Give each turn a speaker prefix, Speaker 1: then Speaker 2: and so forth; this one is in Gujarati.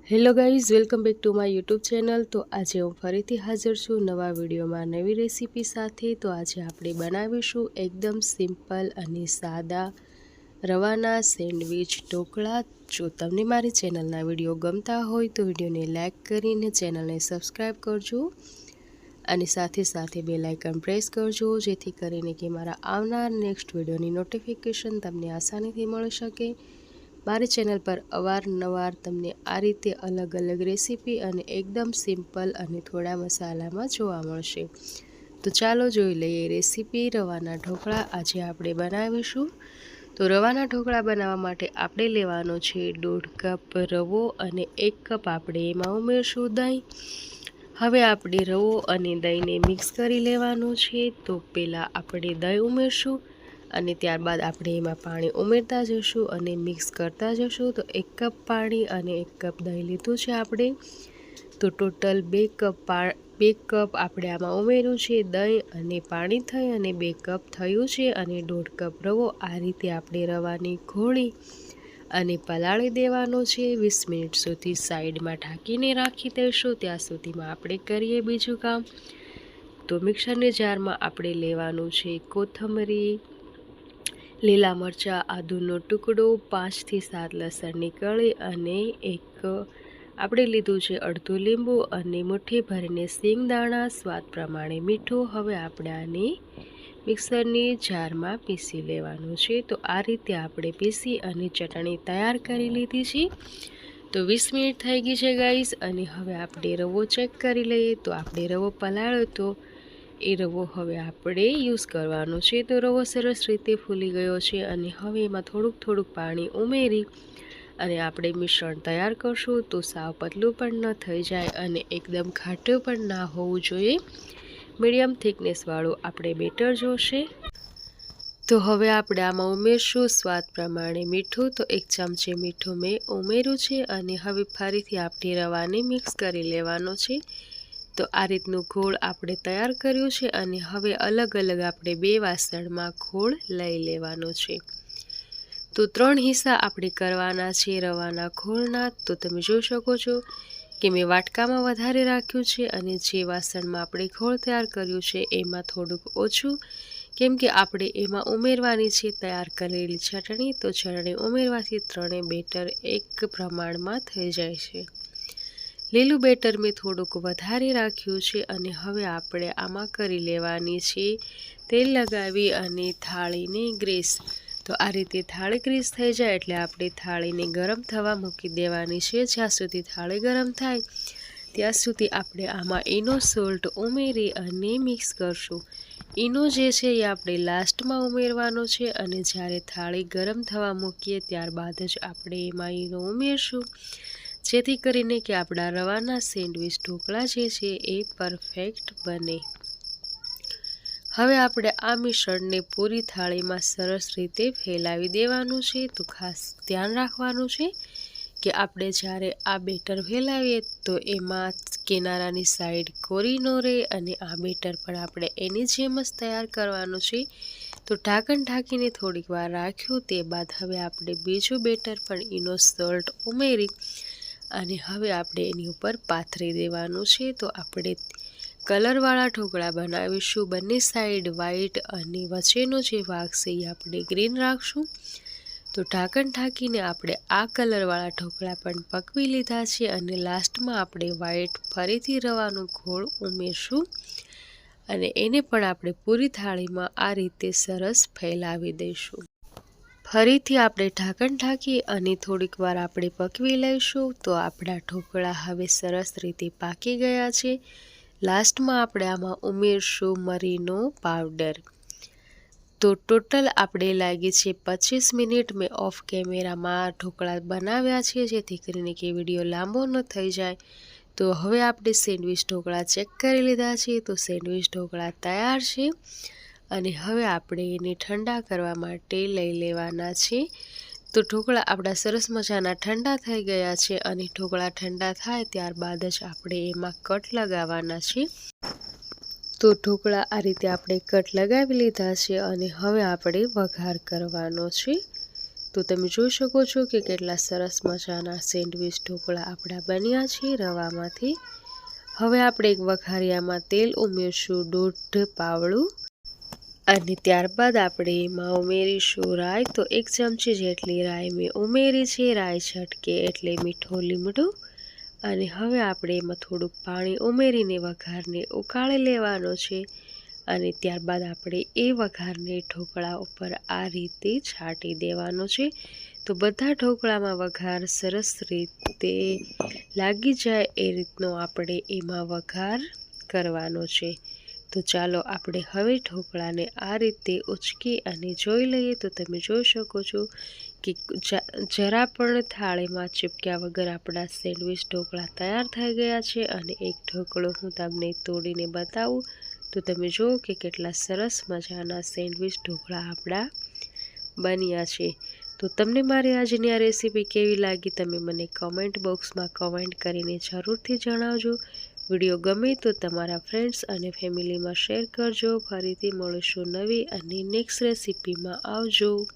Speaker 1: Hello guys, welcome back to my YouTube channel. તો આજે હું ફરીથી હાજર છું નવા વિડીયોમાં નવી રેસીપી સાથે। તો આજે આપણે બનાવીશું એકદમ સિમ્પલ અને સાદા રવાના સેન્ડવિચ ઢોકળા। જો તમને મારી ચેનલના વિડીયો ગમતા હોય તો વિડીયોને લાઇક કરીને ચેનલને સબસ્ક્રાઈબ કરજો અને સાથે સાથે બેલ આઇકન પ્રેસ કરજો, જેથી કરીને કે મારા આવનાર નેક્સ્ટ વિડીયોની નોટિફિકેશન તમને આસાનીથી મળી શકે। મારી ચેનલ પર અવારનવાર તમને આ રીતે અલગ અલગ રેસીપી અને એકદમ સિમ્પલ અને થોડા મસાલામાં જોવા મળશે। તો ચાલો જોઈ લઈએ રેસીપી રવાના ઢોકળા આજે આપણે બનાવીશું। તો રવાના ઢોકળા બનાવવા માટે આપણે લેવાનો છે 1.5 કપ રવો અને 1 કપ આપણે એમાં ઉમેરશું દહીં। હવે આપણે રવો અને દહીંને મિક્સ કરી લેવાનું છે। તો પહેલાં આપણે દહીં ઉમેરશું અને ત્યારબાદ આપણે એમાં પાણી ઉમેરતા જઈશું અને મિક્સ કરતા જઈશું। તો 1 કપ પાણી અને 1 કપ દહીં લીધું છે આપણે। તો ટોટલ 2 કપ આપણે આમાં ઉમેર્યું છે દહીં અને પાણી થઈ અને 2 કપ થયું છે અને 1.5 કપ રવો આ રીતે આપણે રવાની ઘોળી અને પલાળી દેવાનો છે। 20 મિનિટ સુધી સાઈડમાં ઢાંકીને રાખી દઈશું। ત્યાં સુધીમાં આપણે કરીએ બીજું કામ। તો મિક્સરની જારમાં આપણે લેવાનું છે કોથમરી, લીલા મરચાં, આદુનો ટુકડો, 5 થી 7 લસણની કળી અને એક આપણે લીધું છે અડધું લીંબુ અને મુઠ્ઠી ભરીને સિંગદાણા, સ્વાદ પ્રમાણે મીઠું। હવે આપણે આને મિક્સરની જારમાં પીસી લેવાનું છે। તો આ રીતે આપણે પીસી અને ચટણી તૈયાર કરી લીધી છે। તો 20 મિનિટ થઈ ગઈ છે ગાઈસ અને હવે આપણે રવો ચેક કરી લઈએ। તો આપણે રવો પલાળ્યો તો એ રવો હવે આપણે યુઝ કરવાનો છે। તો રવો સરસ રીતે ફૂલી ગયો છે અને હવે એમાં થોડુંક પાણી ઉમેરી અને આપણે મિશ્રણ તૈયાર કરશું। તો સાવ પતલું પણ ન થઈ જાય અને એકદમ ઘાટું પણ ના હોવું જોઈએ, મીડિયમ થિકનેસવાળું આપણે બેટર જોશે। તો હવે આપણે આમાં ઉમેરશું સ્વાદ પ્રમાણે મીઠું। તો 1 ચમચી મીઠું મેં ઉમેર્યું છે અને હવે ફરીથી આપણે રવાને મિક્સ કરી લેવાનો છે। તો આ રીતનું ઘોળ આપણે તૈયાર કર્યું છે અને હવે અલગ અલગ આપણે 2 વાસણમાં ઘોળ લઈ લેવાનો છે। તો 3 હિસ્સા આપણે કરવાના છે રવાના ઘોળના। તો તમે જોઈ શકો છો કે મેં વાટકામાં વધારે રાખ્યું છે અને જે વાસણમાં આપણે ઘોળ તૈયાર કર્યું છે એમાં થોડુંક ઓછું, કેમ કે આપણે એમાં ઉમેરવાની છે તૈયાર કરેલી ચટણી। તો ચટણી ઉમેરવાથી ત્રણેય બેટર એક પ્રમાણમાં થઈ જાય છે। લીલું બેટર મેં થોડુંક વધારે રાખ્યું છે અને હવે આપણે આમાં કરી લેવાની છે તેલ લગાવી અને થાળીને ગ્રીસ। તો આ રીતે થાળી ગ્રીસ થઈ જાય એટલે આપણે થાળીને ગરમ થવા મૂકી દેવાની છે। જ્યાં સુધી થાળી ગરમ થાય ત્યાં સુધી આપણે આમાં ઈનો સોલ્ટ ઉમેરી અને મિક્સ કરશું। ઈનો જે છે એ આપણે લાસ્ટમાં ઉમેરવાનો છે અને જ્યારે થાળી ગરમ થવા મૂકીએ ત્યારબાદ જ આપણે એમાં ઈનો ઉમેરશું, જેથી કરીને કે આપણા રવાના સેન્ડવિચ ઢોકળા જે છે એ પરફેક્ટ બને। હવે આપણે આ મિશ્રણને પૂરી થાળીમાં સરસ રીતે ફેલાવી દેવાનું છે। તો ખાસ ધ્યાન રાખવાનું છે કે આપણે જ્યારે આ બેટર ફેલાવીએ તો એમાં કિનારાની સાઈડ કોરી ન રહે અને આ બેટર પણ આપણે એની જેમ જ તૈયાર કરવાનું છે। તો ઢાંકણ ઢાંકીને થોડીક વાર રાખ્યું, તે બાદ હવે આપણે બીજું બેટર પણ ઈનો સોલ્ટ ઉમેરી અને હવે આપણે એની ઉપર પાથરી દેવાનું છે। તો આપણે કલરવાળા ઢોકળા બનાવીશું, બંને સાઈડ વ્હાઈટ અને વચ્ચેનો જે ભાગ છે એ આપણે ગ્રીન રાખશું। તો ઢાંકણ ઢાંકીને આપણે આ કલરવાળા ઢોકળા પણ પકવી લીધા છે અને લાસ્ટમાં આપણે વ્હાઈટ ફરીથી રવાનો ઘોળ ઉમેરશું અને એને પણ આપણે પૂરી થાળીમાં આ રીતે સરસ ફેલાવી દઈશું। ફરીથી આપણે ઢાંકણ ઢાંકી અને થોડીક વાર આપણે પકવી લઈશું। તો આપણા ઢોકળા હવે સરસ રીતે પાકી ગયા છે। લાસ્ટમાં આપણે આમાં ઉમેરશું મરીનો પાવડર। તો ટોટલ આપણે લાગી છે 25 મિનિટ મેં ઓફ કેમેરામાં ઢોકળા બનાવ્યા છે, જેથી કરીને કે વિડીયો લાંબો ન થઈ જાય। તો હવે આપણે સેન્ડવિચ ઢોકળા ચેક કરી લીધા છે। તો સેન્ડવિચ ઢોકળા તૈયાર છે અને હવે આપણે એને ઠંડા કરવા માટે લઈ લેવાના છે। તો ઢોકળા આપણા સરસ મજાના ઠંડા થઈ ગયા છે અને ઢોકળા ઠંડા થાય ત્યારબાદ જ આપણે એમાં કટ લગાવવાના છે। તો ઢોકળા આ રીતે આપણે કટ લગાવી લીધા છે અને હવે આપણે વઘાર કરવાનો છે। તો તમે જોઈ શકો છો કે કેટલા સરસ મજાના સેન્ડવિચ ઢોકળા આપણા બન્યા છે રવામાંથી। હવે આપણે એક વઘારિયામાં તેલ ઉમેરશું 1.5 પાવડું અને ત્યારબાદ આપણે એમાં ઉમેરીશું રાઈ। તો 1 ચમચી જેટલી રાઈ મેં ઉમેરી છે। રાઈ છટકે એટલે મીઠું લીમડું અને હવે આપણે એમાં થોડુંક પાણી ઉમેરીને વઘારને ઉકાળી લેવાનો છે અને ત્યારબાદ આપણે એ વઘારને ઢોકળા ઉપર આ રીતે છાંટી દેવાનો છે। તો બધા ઢોકળામાં વઘાર સરસ રીતે લાગી જાય એ રીતનો આપણે એમાં વઘાર કરવાનો છે। તો ચાલો આપણે હવે ઢોકળાને આ રીતે ઉચકી અને જોઈ લઈએ। તો તમે જોઈ શકો છો કે જરા પણ થાળીમાં ચીપક્યા વગર આપણા સેન્ડવિચ ઢોકળા તૈયાર થઈ ગયા છે। અને એક ઢોકળો હું તમને તોડીને બતાવું તો તમે જુઓ કે કેટલા સરસ મજાના સેન્ડવિચ ઢોકળા આપણા બન્યા છે। તો તમને મારી આજની આ રેસીપી કેવી લાગી તમે મને કમેન્ટ બોક્સમાં કમેન્ટ કરીને જરૂરથી જણાવજો। વિડીયો ગમે તો તમારા ફ્રેન્ડ્સ અને ફેમિલીમાં શેર કરજો। ફરીથી મળીશું નવી અને નેક્સ્ટ રેસીપીમાં। આવજો।